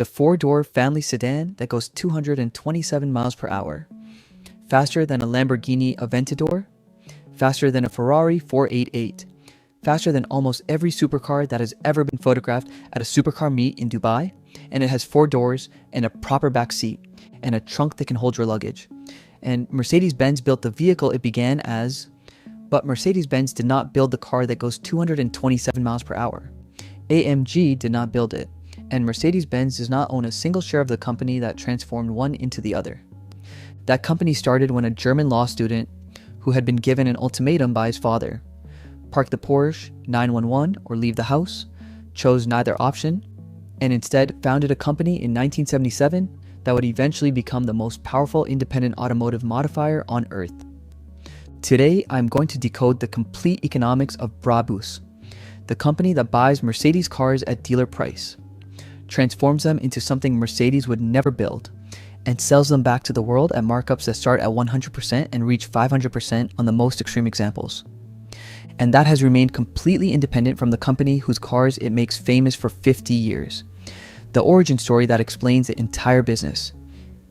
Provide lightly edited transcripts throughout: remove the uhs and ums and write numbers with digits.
The four-door family sedan that goes 227 miles per hour. Faster than a Lamborghini Aventador. Faster than a Ferrari 488. Faster than almost every supercar that has ever been photographed at a supercar meet in Dubai. And it has 4 doors and a proper back seat and a trunk that can hold your luggage. And Mercedes-Benz built the vehicle it began as, but Mercedes-Benz did not build the car that goes 227 miles per hour. AMG did not build it, and Mercedes-Benz does not own a single share of the company that transformed one into the other. That company started when a German law student, who had been given an ultimatum by his father, park the Porsche 911 or leave the house, chose neither option, and instead founded a company in 1977 that would eventually become the most powerful independent automotive modifier on earth. Today, I'm going to decode the complete economics of BRABUS, the company that buys Mercedes cars at dealer price, transforms them into something Mercedes would never build, and sells them back to the world at markups that start at 100% and reach 500% on the most extreme examples. And that has remained completely independent from the company whose cars it makes famous for 50 years. The origin story that explains the entire business.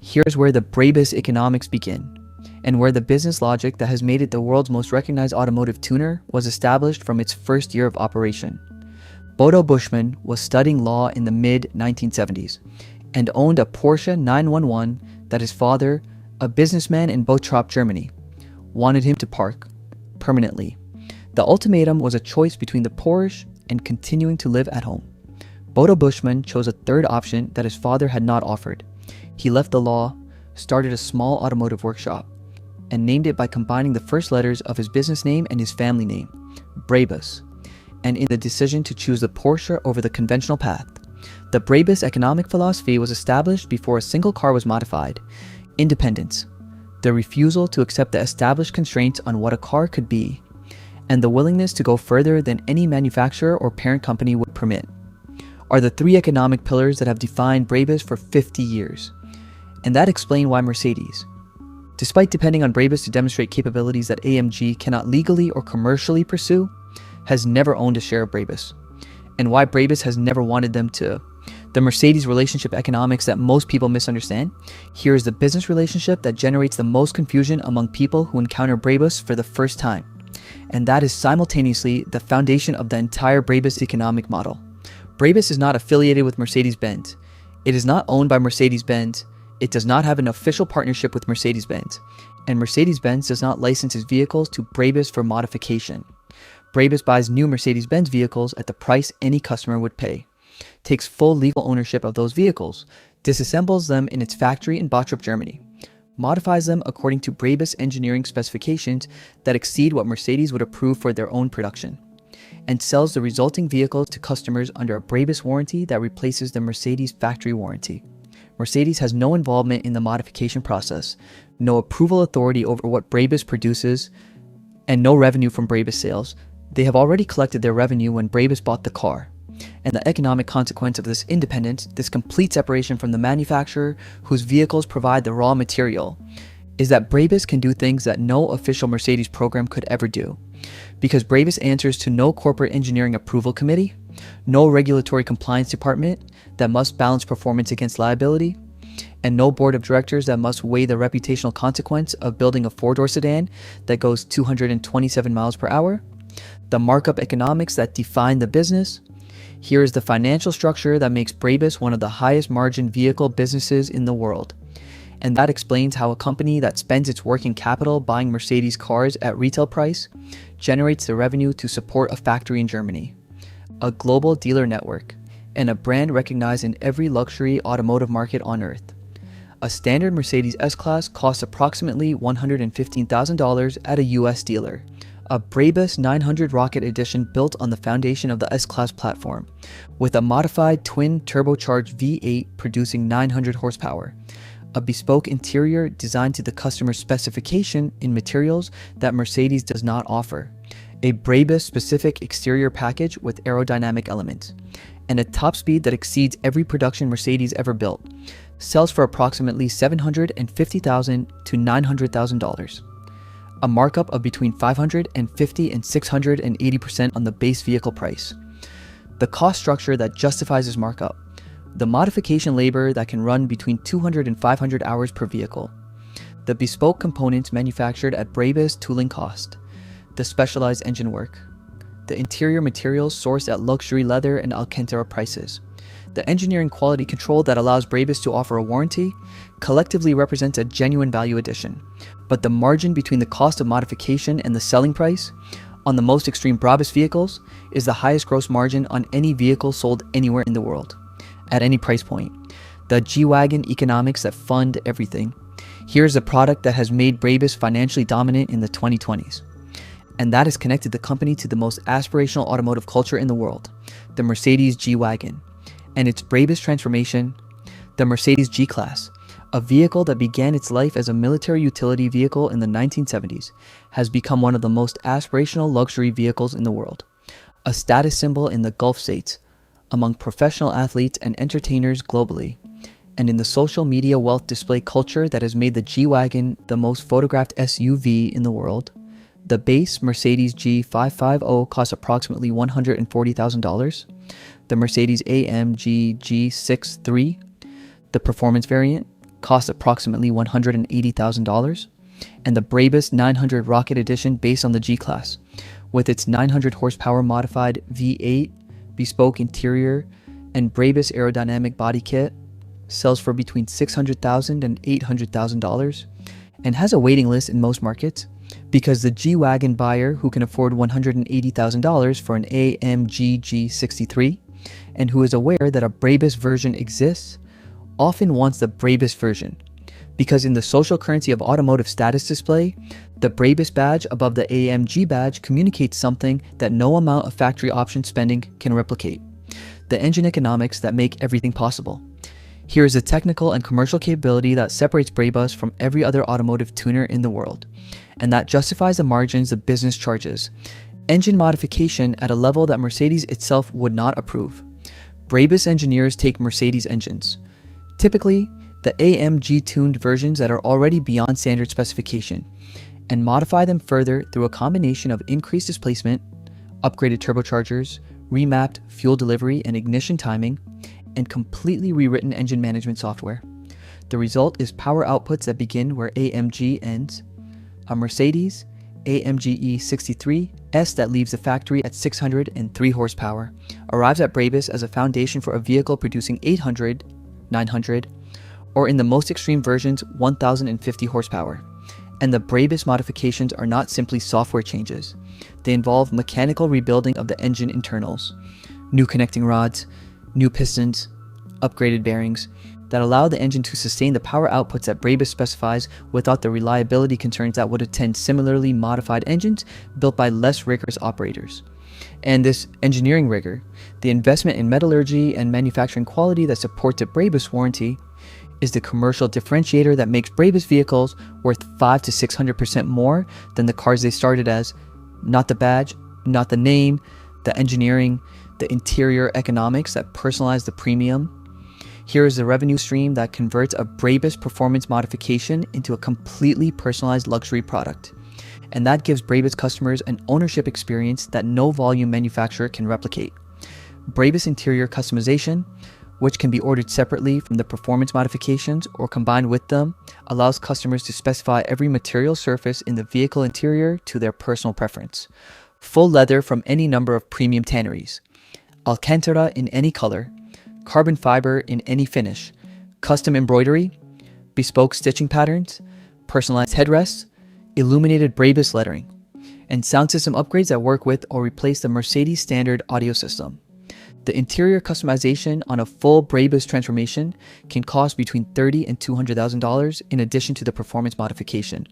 Here's where the BRABUS economics begin, and where the business logic that has made it the world's most recognized automotive tuner was established from its first year of operation. Bodo Buschmann was studying law in the mid-1970s and owned a Porsche 911 that his father, a businessman in Bottrop, Germany, wanted him to park permanently. The ultimatum was a choice between the Porsche and continuing to live at home. Bodo Buschmann chose a third option that his father had not offered. He left the law, started a small automotive workshop, and named it by combining the first letters of his business name and his family name, BRABUS. And in the decision to choose the Porsche over the conventional path, the BRABUS economic philosophy was established before a single car was modified: independence, the refusal to accept the established constraints on what a car could be, and the willingness to go further than any manufacturer or parent company would permit, are the 3 economic pillars that have defined BRABUS for 50 years. And that explains why Mercedes, despite depending on BRABUS to demonstrate capabilities that AMG cannot legally or commercially pursue, has never owned a share of BRABUS, and why BRABUS has never wanted them to. The Mercedes relationship economics that most people misunderstand. Here is the business relationship that generates the most confusion among people who encounter BRABUS for the first time, and that is simultaneously the foundation of the entire BRABUS economic model. BRABUS is not affiliated with Mercedes-Benz. It is not owned by Mercedes-Benz. It does not have an official partnership with Mercedes-Benz. And Mercedes-Benz does not license its vehicles to BRABUS for modification. BRABUS buys new Mercedes-Benz vehicles at the price any customer would pay, takes full legal ownership of those vehicles, disassembles them in its factory in Bottrop, Germany, modifies them according to BRABUS engineering specifications that exceed what Mercedes would approve for their own production, and sells the resulting vehicles to customers under a BRABUS warranty that replaces the Mercedes factory warranty. Mercedes has no involvement in the modification process, no approval authority over what BRABUS produces, and no revenue from BRABUS sales. They have already collected their revenue when BRABUS bought the car. And the economic consequence of this independence, this complete separation from the manufacturer whose vehicles provide the raw material, is that BRABUS can do things that no official Mercedes program could ever do. Because BRABUS answers to no corporate engineering approval committee, no regulatory compliance department that must balance performance against liability, and no board of directors that must weigh the reputational consequence of building a 4-door sedan that goes 227 miles per hour, the markup economics that define the business. Here is the financial structure that makes BRABUS one of the highest margin vehicle businesses in the world. And that explains how a company that spends its working capital buying Mercedes cars at retail price generates the revenue to support a factory in Germany, a global dealer network, and a brand recognized in every luxury automotive market on earth. A standard Mercedes S-Class costs approximately $115,000 at a US dealer. A BRABUS 900 Rocket Edition built on the foundation of the S-Class platform, with a modified twin turbocharged V8 producing 900 horsepower. A bespoke interior designed to the customer's specification in materials that Mercedes does not offer. A BRABUS specific exterior package with aerodynamic elements. And a top speed that exceeds every production Mercedes ever built. Sells for approximately $750,000 to $900,000. A markup of between 550 and 680% on the base vehicle price. The cost structure that justifies this markup. the modification labor that can run between 200 and 500 hours per vehicle, the bespoke components manufactured at BRABUS tooling cost, the specialized engine work, the interior materials sourced at luxury leather and Alcantara prices, the engineering quality control that allows BRABUS to offer a warranty, collectively represents a genuine value addition. But the margin between the cost of modification and the selling price on the most extreme BRABUS vehicles is the highest gross margin on any vehicle sold anywhere in the world, at any price point. The G-Wagon economics that fund everything. Here's a product that has made BRABUS financially dominant in the 2020s. And that has connected the company to the most aspirational automotive culture in the world, the Mercedes G-Wagon, and its BRABUS transformation, the Mercedes G-Class, a vehicle that began its life as a military utility vehicle in the 1970s, has become one of the most aspirational luxury vehicles in the world, a status symbol in the Gulf states, among professional athletes and entertainers globally, and in the social media wealth display culture that has made the G-Wagon the most photographed SUV in the world. The base Mercedes G550 costs approximately $140,000. The Mercedes AMG G63, the performance variant, costs approximately $180,000. And the BRABUS 900 Rocket Edition based on the G-Class, with its 900 horsepower modified V8, bespoke interior, and BRABUS aerodynamic body kit, sells for between $600,000 and $800,000, and has a waiting list in most markets, because the G-Wagon buyer who can afford $180,000 for an AMG G63 and who is aware that a BRABUS version exists often wants the BRABUS version, because in the social currency of automotive status display, the BRABUS badge above the AMG badge communicates something that no amount of factory option spending can replicate: the engine economics that make everything possible. Here is a technical and commercial capability that separates BRABUS from every other automotive tuner in the world, and that justifies the margins the business charges. Engine modification at a level that Mercedes itself would not approve. BRABUS engineers take Mercedes engines, typically the AMG-tuned versions that are already beyond standard specification, and modify them further through a combination of increased displacement, upgraded turbochargers, remapped fuel delivery and ignition timing, and completely rewritten engine management software. The result is power outputs that begin where AMG ends. A Mercedes AMG E63 S that leaves the factory at 603 horsepower arrives at BRABUS as a foundation for a vehicle producing 800, 900, or in the most extreme versions 1050 horsepower. And the BRABUS modifications are not simply software changes. They involve mechanical rebuilding of the engine internals, new connecting rods, new pistons, upgraded bearings that allow the engine to sustain the power outputs that BRABUS specifies without the reliability concerns that would attend similarly modified engines built by less rigorous operators. And this engineering rigor, the investment in metallurgy and manufacturing quality that supports a BRABUS warranty, is the commercial differentiator that makes BRABUS vehicles worth 500 to 600% more than the cars they started as. Not the badge, not the name, the engineering, the interior economics that personalize the premium. Here is the revenue stream that converts a BRABUS performance modification into a completely personalized luxury product. And that gives BRABUS customers an ownership experience that no volume manufacturer can replicate. BRABUS interior customization, which can be ordered separately from the performance modifications or combined with them, allows customers to specify every material surface in the vehicle interior to their personal preference. Full leather from any number of premium tanneries, Alcantara in any color, carbon fiber in any finish, custom embroidery, bespoke stitching patterns, personalized headrests, illuminated BRABUS lettering, and sound system upgrades that work with or replace the Mercedes standard audio system. The interior customization on a full BRABUS transformation can cost between $30,000 and $200,000 in addition to the performance modification.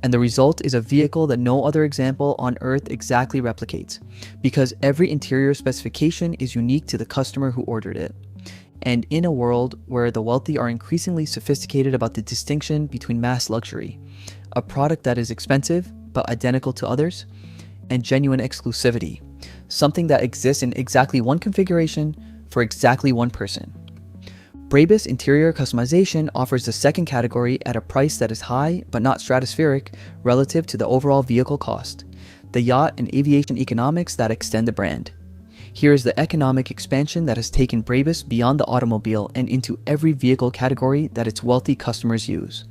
And the result is a vehicle that no other example on earth exactly replicates, because every interior specification is unique to the customer who ordered it. And in a world where the wealthy are increasingly sophisticated about the distinction between mass luxury, a product that is expensive but identical to others, and genuine exclusivity, something that exists in exactly one configuration for exactly one person. BRABUS interior customization offers the second category at a price that is high but not stratospheric relative to the overall vehicle cost, the yacht and aviation economics that extend the brand. Here is the economic expansion that has taken BRABUS beyond the automobile and into every vehicle category that its wealthy customers use.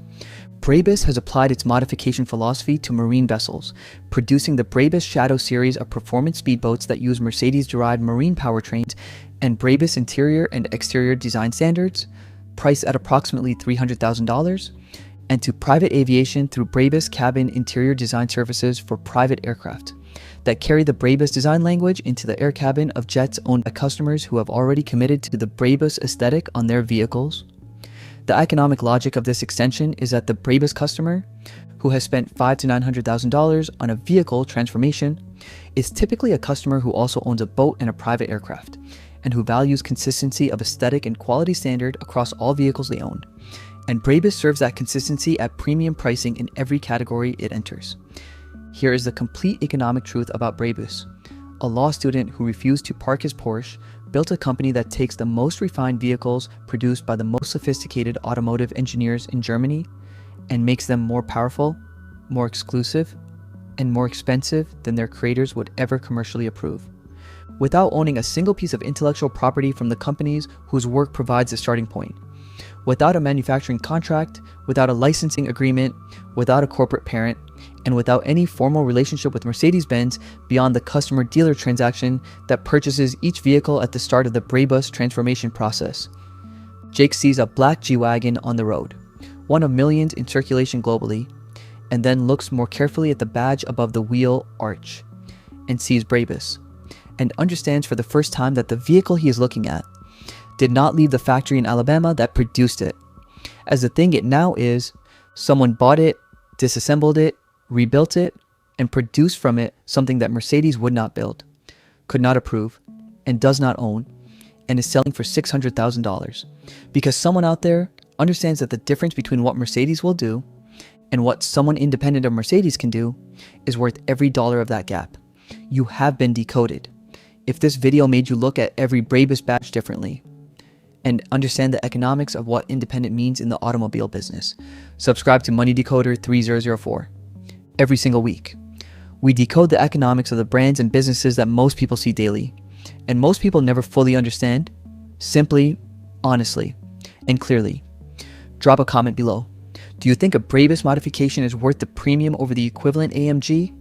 BRABUS has applied its modification philosophy to marine vessels, producing the BRABUS Shadow series of performance speedboats that use Mercedes-derived marine powertrains and BRABUS interior and exterior design standards, priced at approximately $300,000, and to private aviation through BRABUS cabin interior design services for private aircraft that carry the BRABUS design language into the air cabin of jets owned by customers who have already committed to the BRABUS aesthetic on their vehicles. The economic logic of this extension is that the BRABUS customer, who has spent $500,000 to $900,000 on a vehicle transformation, is typically a customer who also owns a boat and a private aircraft, and who values consistency of aesthetic and quality standard across all vehicles they own. And BRABUS serves that consistency at premium pricing in every category it enters. Here is the complete economic truth about BRABUS. A law student who refused to park his Porsche built a company that takes the most refined vehicles produced by the most sophisticated automotive engineers in Germany and makes them more powerful, more exclusive, and more expensive than their creators would ever commercially approve, without owning a single piece of intellectual property from the companies whose work provides the starting point, without a manufacturing contract, without a licensing agreement, without a corporate parent, and without any formal relationship with Mercedes-Benz beyond the customer-dealer transaction that purchases each vehicle at the start of the BRABUS transformation process. Jake sees a black G-Wagon on the road, one of millions in circulation globally, and then looks more carefully at the badge above the wheel arch, and sees BRABUS, and understands for the first time that the vehicle he is looking at did not leave the factory in Alabama that produced it. As the thing it now is, someone bought it, disassembled it, rebuilt it, and produced from it something that Mercedes would not build, could not approve, and does not own, and is selling for $600,000. Because someone out there understands that the difference between what Mercedes will do and what someone independent of Mercedes can do is worth every dollar of that gap. You have been decoded. If this video made you look at every BRABUS badge differently, and understand the economics of what independent means in the automobile business, subscribe to Money Decoder 3004. Every single week, we decode the economics of the brands and businesses that most people see daily, and most people never fully understand, simply, honestly, and clearly. Drop a comment below. Do you think a BRABUS modification is worth the premium over the equivalent AMG,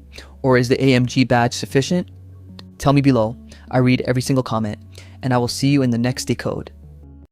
or is the AMG badge sufficient? Tell me below. I read every single comment, and I will see you in the next decode.